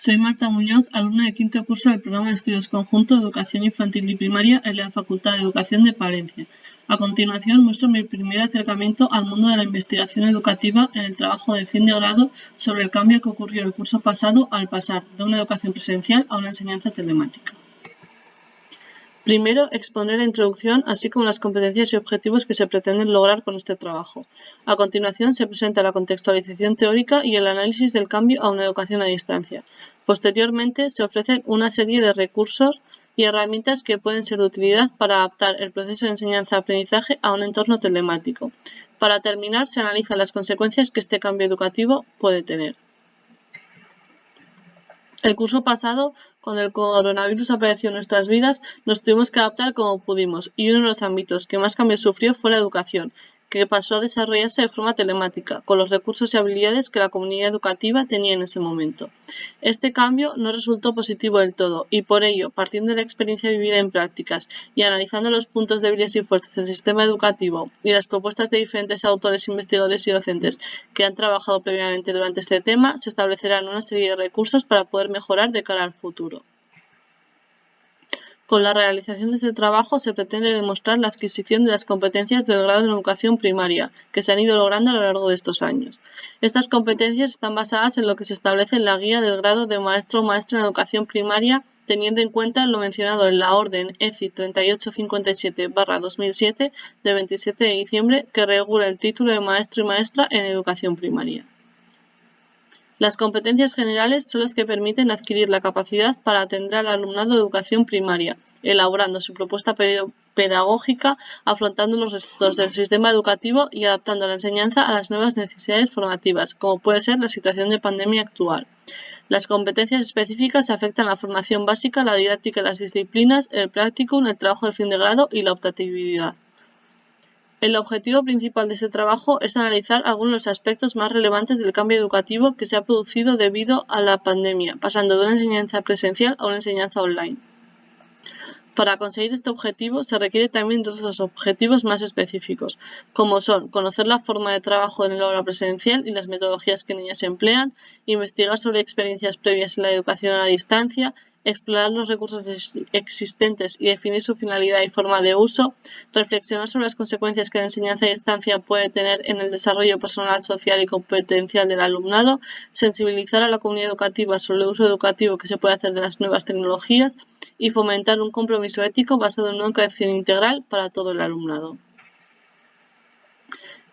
Soy Marta Muñoz, alumna de quinto curso del programa de estudios conjunto de Educación Infantil y Primaria en la Facultad de Educación de Palencia. A continuación muestro mi primer acercamiento al mundo de la investigación educativa en el trabajo de fin de grado sobre el cambio que ocurrió el curso pasado al pasar de una educación presencial a una enseñanza telemática. Primero, exponer la introducción, así como las competencias y objetivos que se pretenden lograr con este trabajo. A continuación, se presenta la contextualización teórica y el análisis del cambio a una educación a distancia. Posteriormente, se ofrecen una serie de recursos y herramientas que pueden ser de utilidad para adaptar el proceso de enseñanza-aprendizaje a un entorno telemático. Para terminar, se analizan las consecuencias que este cambio educativo puede tener. El curso pasado, cuando el coronavirus apareció en nuestras vidas, nos tuvimos que adaptar como pudimos, y uno de los ámbitos que más cambios sufrió fue la educación, que pasó a desarrollarse de forma telemática, con los recursos y habilidades que la comunidad educativa tenía en ese momento. Este cambio no resultó positivo del todo, y por ello, partiendo de la experiencia vivida en prácticas y analizando los puntos débiles y fuertes del sistema educativo y las propuestas de diferentes autores, investigadores y docentes que han trabajado previamente durante este tema, se establecerán una serie de recursos para poder mejorar de cara al futuro. Con la realización de este trabajo se pretende demostrar la adquisición de las competencias del grado en educación primaria, que se han ido logrando a lo largo de estos años. Estas competencias están basadas en lo que se establece en la guía del grado de maestro o maestra en educación primaria, teniendo en cuenta lo mencionado en la orden ECI 3857/2007 de 27 de diciembre, que regula el título de maestro y maestra en educación primaria. Las competencias generales son las que permiten adquirir la capacidad para atender al alumnado de educación primaria, elaborando su propuesta pedagógica, afrontando los retos del sistema educativo y adaptando la enseñanza a las nuevas necesidades formativas, como puede ser la situación de pandemia actual. Las competencias específicas afectan la formación básica, la didáctica de las disciplinas, el practicum, el trabajo de fin de grado y la optatividad. El objetivo principal de este trabajo es analizar algunos de los aspectos más relevantes del cambio educativo que se ha producido debido a la pandemia, pasando de una enseñanza presencial a una enseñanza online. Para conseguir este objetivo se requiere también de otros objetivos más específicos, como son conocer la forma de trabajo en el aula presencial y las metodologías que en ella se emplean, investigar sobre experiencias previas en la educación a la distancia, explorar los recursos existentes y definir su finalidad y forma de uso, reflexionar sobre las consecuencias que la enseñanza a distancia puede tener en el desarrollo personal, social y competencial del alumnado, sensibilizar a la comunidad educativa sobre el uso educativo que se puede hacer de las nuevas tecnologías y fomentar un compromiso ético basado en una educación integral para todo el alumnado.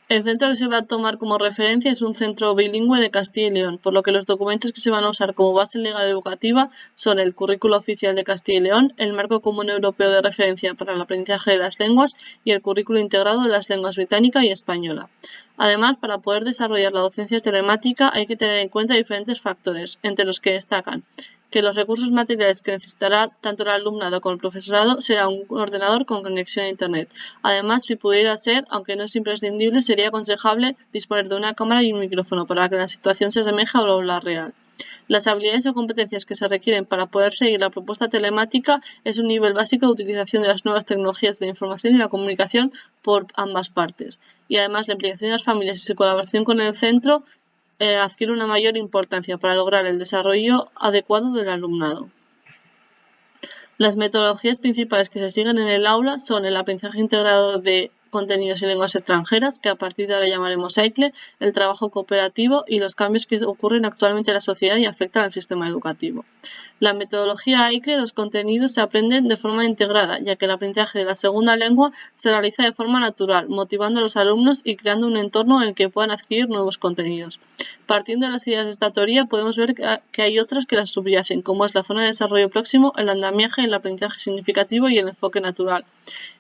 El centro que se va a tomar como referencia es un centro bilingüe de Castilla y León, por lo que los documentos que se van a usar como base legal educativa son el Currículo Oficial de Castilla y León, el Marco Común Europeo de Referencia para el Aprendizaje de las Lenguas y el Currículo Integrado de las Lenguas Británica y Española. Además, para poder desarrollar la docencia telemática hay que tener en cuenta diferentes factores, entre los que destacan que los recursos materiales que necesitará tanto el alumnado como el profesorado será un ordenador con conexión a Internet. Además, si pudiera ser, aunque no es imprescindible, sería aconsejable disponer de una cámara y un micrófono para que la situación se asemeje a la real. Las habilidades o competencias que se requieren para poder seguir la propuesta telemática es un nivel básico de utilización de las nuevas tecnologías de la información y la comunicación por ambas partes. Y además, la implicación de las familias y su colaboración con el centro adquiere una mayor importancia para lograr el desarrollo adecuado del alumnado. Las metodologías principales que se siguen en el aula son el aprendizaje integrado de contenidos y lenguas extranjeras, que a partir de ahora llamaremos AICLE, el trabajo cooperativo y los cambios que ocurren actualmente en la sociedad y afectan al sistema educativo. La metodología AICLE, los contenidos se aprenden de forma integrada, ya que el aprendizaje de la segunda lengua se realiza de forma natural, motivando a los alumnos y creando un entorno en el que puedan adquirir nuevos contenidos. Partiendo de las ideas de esta teoría, podemos ver que hay otras que las subyacen, como es la zona de desarrollo próximo, el andamiaje, el aprendizaje significativo y el enfoque natural.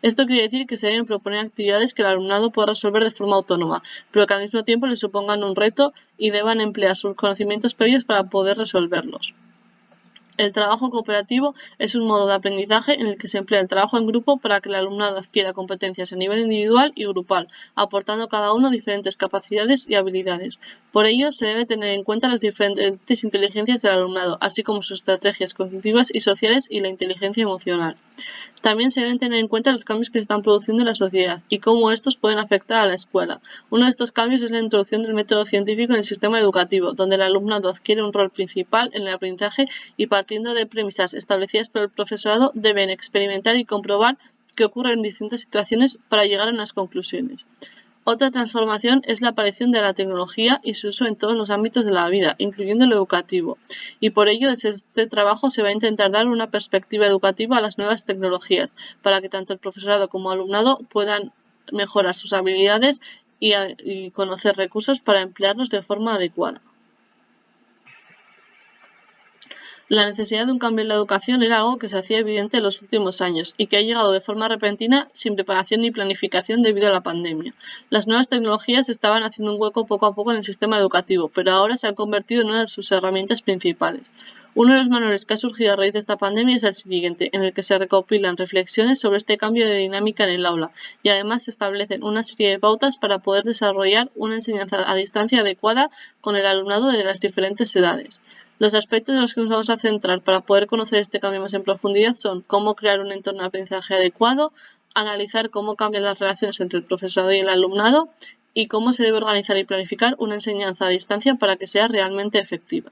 Esto quiere decir que se deben proponer actividades que el alumnado pueda resolver de forma autónoma, pero que al mismo tiempo le supongan un reto y deban emplear sus conocimientos previos para poder resolverlos. El trabajo cooperativo es un modo de aprendizaje en el que se emplea el trabajo en grupo para que el alumnado adquiera competencias a nivel individual y grupal, aportando cada uno diferentes capacidades y habilidades. Por ello, se debe tener en cuenta las diferentes inteligencias del alumnado, así como sus estrategias cognitivas y sociales y la inteligencia emocional. También se deben tener en cuenta los cambios que se están produciendo en la sociedad y cómo estos pueden afectar a la escuela. Uno de estos cambios es la introducción del método científico en el sistema educativo, donde el alumnado adquiere un rol principal en el aprendizaje y, partiendo de premisas establecidas por el profesorado, deben experimentar y comprobar qué ocurre en distintas situaciones para llegar a unas conclusiones. Otra transformación es la aparición de la tecnología y su uso en todos los ámbitos de la vida, incluyendo el educativo, y por ello desde este trabajo se va a intentar dar una perspectiva educativa a las nuevas tecnologías, para que tanto el profesorado como el alumnado puedan mejorar sus habilidades y conocer recursos para emplearlos de forma adecuada. La necesidad de un cambio en la educación era algo que se hacía evidente en los últimos años y que ha llegado de forma repentina sin preparación ni planificación debido a la pandemia. Las nuevas tecnologías estaban haciendo un hueco poco a poco en el sistema educativo, pero ahora se han convertido en una de sus herramientas principales. Uno de los manuales que ha surgido a raíz de esta pandemia es el siguiente, en el que se recopilan reflexiones sobre este cambio de dinámica en el aula y además se establecen una serie de pautas para poder desarrollar una enseñanza a distancia adecuada con el alumnado de las diferentes edades. Los aspectos en los que nos vamos a centrar para poder conocer este cambio más en profundidad son cómo crear un entorno de aprendizaje adecuado, analizar cómo cambian las relaciones entre el profesorado y el alumnado y cómo se debe organizar y planificar una enseñanza a distancia para que sea realmente efectiva.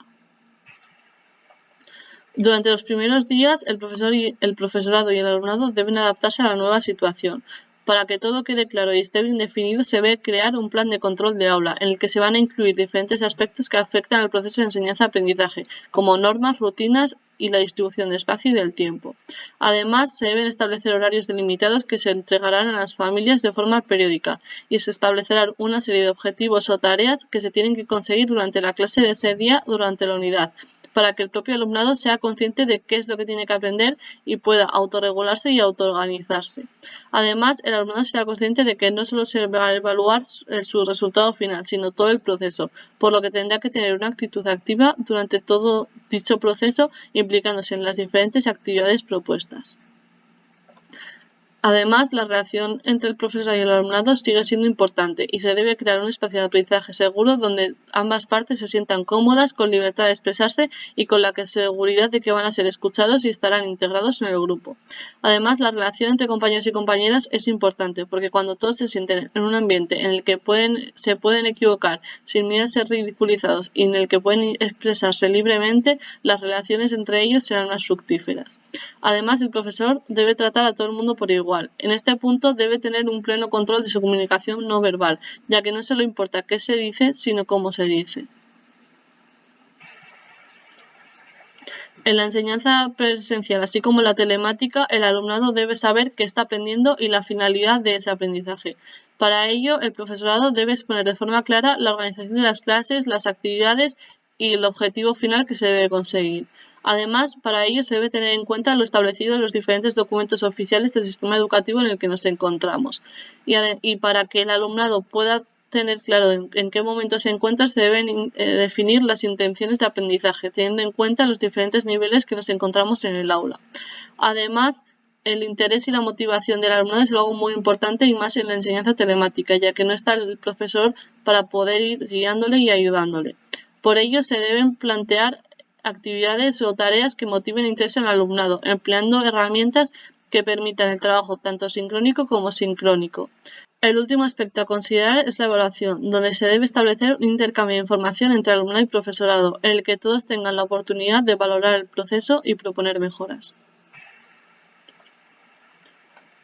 Durante los primeros días, el profesorado y el alumnado deben adaptarse a la nueva situación. Para que todo quede claro y esté bien definido, se debe crear un plan de control de aula, en el que se van a incluir diferentes aspectos que afectan al proceso de enseñanza-aprendizaje, como normas, rutinas y la distribución de espacio y del tiempo. Además, se deben establecer horarios delimitados que se entregarán a las familias de forma periódica y se establecerán una serie de objetivos o tareas que se tienen que conseguir durante la clase de ese día durante la unidad, para que el propio alumnado sea consciente de qué es lo que tiene que aprender y pueda autorregularse y autoorganizarse. Además, el alumnado será consciente de que no solo se va a evaluar su resultado final, sino todo el proceso, por lo que tendrá que tener una actitud activa durante todo dicho proceso, implicándose en las diferentes actividades propuestas. Además, la relación entre el profesor y el alumnado sigue siendo importante y se debe crear un espacio de aprendizaje seguro donde ambas partes se sientan cómodas, con libertad de expresarse y con la seguridad de que van a ser escuchados y estarán integrados en el grupo. Además, la relación entre compañeros y compañeras es importante porque cuando todos se sienten en un ambiente en el que se pueden equivocar sin miedo a ser ridiculizados y en el que pueden expresarse libremente, las relaciones entre ellos serán más fructíferas. Además, el profesor debe tratar a todo el mundo por igual. En este punto debe tener un pleno control de su comunicación no verbal, ya que no solo importa qué se dice, sino cómo se dice. En la enseñanza presencial, así como en la telemática, el alumnado debe saber qué está aprendiendo y la finalidad de ese aprendizaje. Para ello, el profesorado debe exponer de forma clara la organización de las clases, las actividades y el objetivo final que se debe conseguir. Además, para ello se debe tener en cuenta lo establecido en los diferentes documentos oficiales del sistema educativo en el que nos encontramos. Y para que el alumnado pueda tener claro en qué momento se encuentra, se deben definir las intenciones de aprendizaje, teniendo en cuenta los diferentes niveles que nos encontramos en el aula. Además, el interés y la motivación del alumnado es algo muy importante y más en la enseñanza telemática, ya que no está el profesor para poder ir guiándole y ayudándole. Por ello, se deben plantear actividades o tareas que motiven e interesen al alumnado, empleando herramientas que permitan el trabajo tanto sincrónico como sincrónico. El último aspecto a considerar es la evaluación, donde se debe establecer un intercambio de información entre alumnado y profesorado, en el que todos tengan la oportunidad de valorar el proceso y proponer mejoras.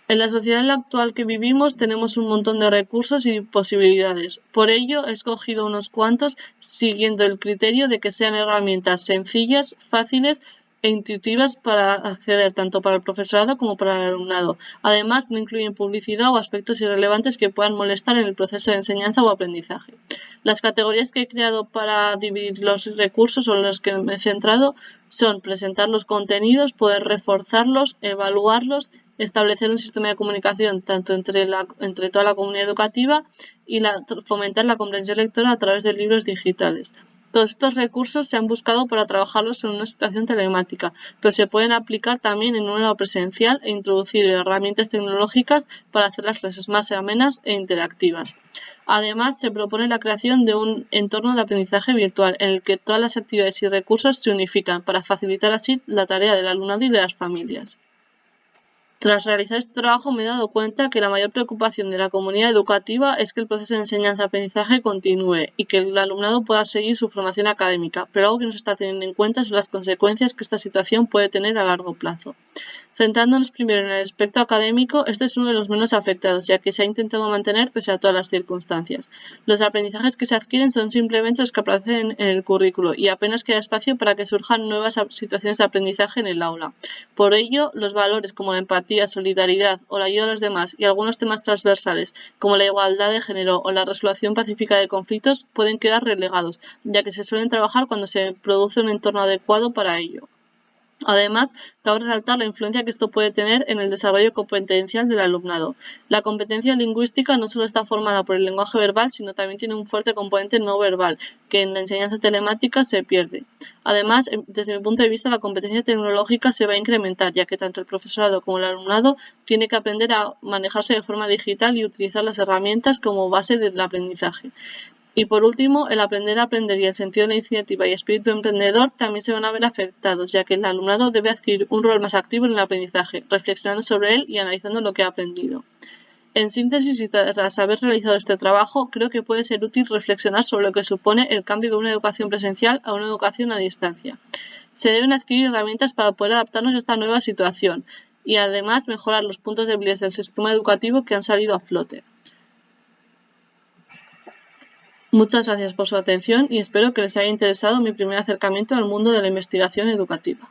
En la sociedad actual que vivimos tenemos un montón de recursos y posibilidades. Por ello, he escogido unos cuantos siguiendo el criterio de que sean herramientas sencillas, fáciles e intuitivas para acceder tanto para el profesorado como para el alumnado. Además, no incluyen publicidad o aspectos irrelevantes que puedan molestar en el proceso de enseñanza o aprendizaje. Las categorías que he creado para dividir los recursos o en los que me he centrado son presentar los contenidos, poder reforzarlos, evaluarlos, establecer un sistema de comunicación tanto entre toda la comunidad educativa y fomentar la comprensión lectora a través de libros digitales. Todos estos recursos se han buscado para trabajarlos en una situación telemática, pero se pueden aplicar también en un aula presencial e introducir herramientas tecnológicas para hacer las clases más amenas e interactivas. Además, se propone la creación de un entorno de aprendizaje virtual en el que todas las actividades y recursos se unifican para facilitar así la tarea del alumnado y de las familias. Tras realizar este trabajo me he dado cuenta que la mayor preocupación de la comunidad educativa es que el proceso de enseñanza-aprendizaje continúe y que el alumnado pueda seguir su formación académica, pero algo que no se está teniendo en cuenta son las consecuencias que esta situación puede tener a largo plazo. Centrándonos primero en el aspecto académico, este es uno de los menos afectados, ya que se ha intentado mantener pese a todas las circunstancias. Los aprendizajes que se adquieren son simplemente los que aparecen en el currículo y apenas queda espacio para que surjan nuevas situaciones de aprendizaje en el aula. Por ello, los valores como la empatía, solidaridad o la ayuda a los demás y algunos temas transversales como la igualdad de género o la resolución pacífica de conflictos pueden quedar relegados, ya que se suelen trabajar cuando se produce un entorno adecuado para ello. Además, cabe resaltar la influencia que esto puede tener en el desarrollo competencial del alumnado. La competencia lingüística no solo está formada por el lenguaje verbal, sino también tiene un fuerte componente no verbal, que en la enseñanza telemática se pierde. Además, desde mi punto de vista, la competencia tecnológica se va a incrementar, ya que tanto el profesorado como el alumnado tiene que aprender a manejarse de forma digital y utilizar las herramientas como base del aprendizaje. Y por último, el aprender a aprender y el sentido de la iniciativa y espíritu emprendedor también se van a ver afectados, ya que el alumnado debe adquirir un rol más activo en el aprendizaje, reflexionando sobre él y analizando lo que ha aprendido. En síntesis, y tras haber realizado este trabajo, creo que puede ser útil reflexionar sobre lo que supone el cambio de una educación presencial a una educación a distancia. Se deben adquirir herramientas para poder adaptarnos a esta nueva situación y además mejorar los puntos débiles del sistema educativo que han salido a flote. Muchas gracias por su atención y espero que les haya interesado mi primer acercamiento al mundo de la investigación educativa.